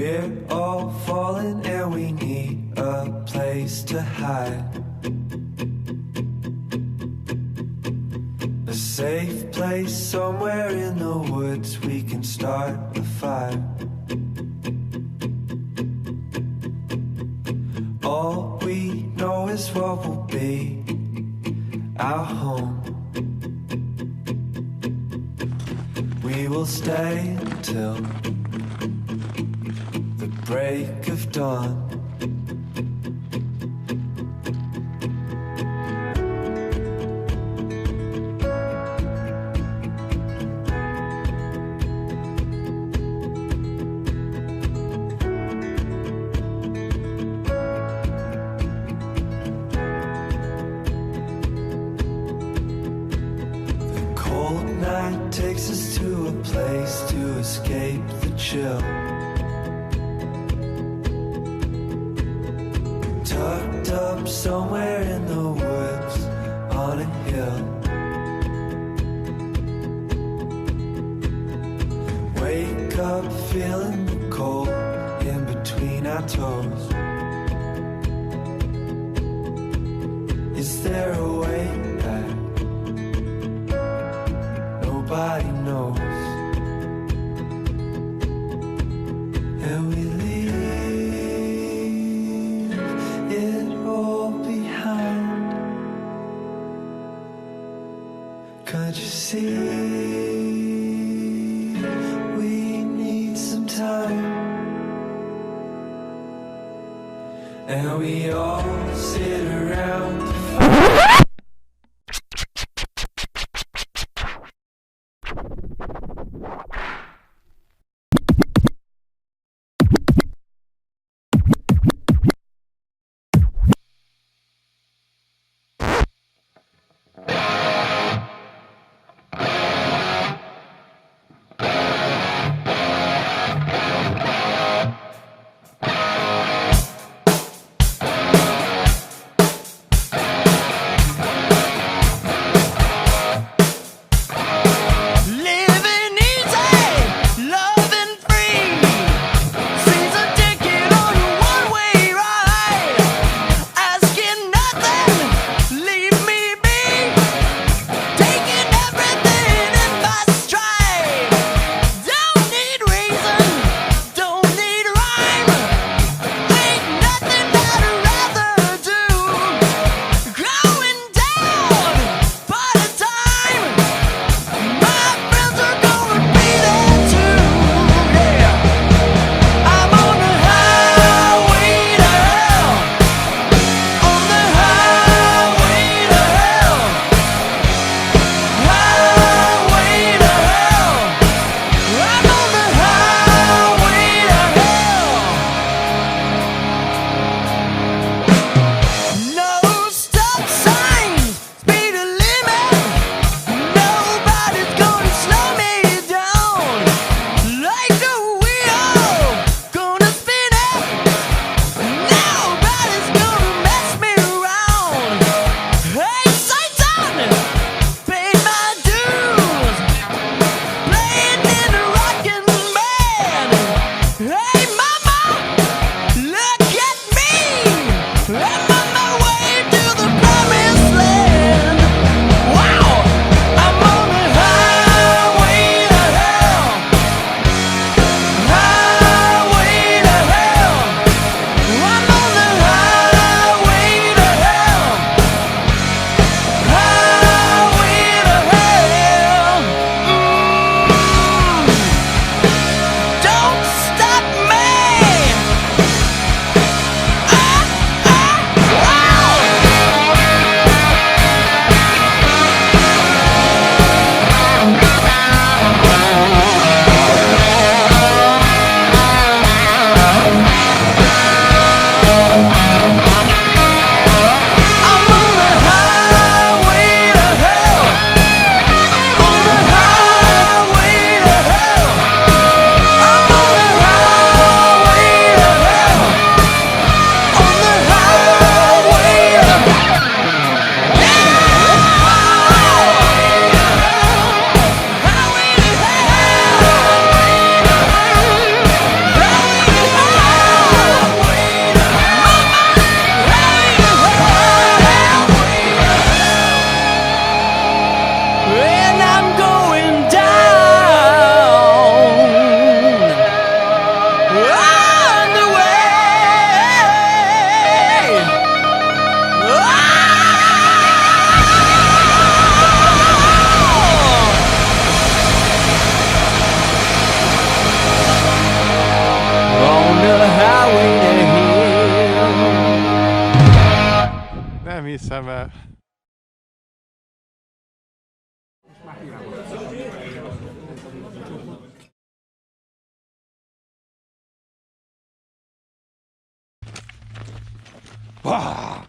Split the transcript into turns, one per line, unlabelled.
We're all falling and we need a place to hide. A safe place somewhere in the woods we can start a fire. All we know is what will be our home. We will stay until the break of dawn. Takes us to a place to escape the chill. Tucked up somewhere in the woods on a hill. Wake up feeling the cold in between our toes. Is there a way back? Nobody knows. And we leave it all behind. Can't you see? We need some time. And we all sit around the fire.
와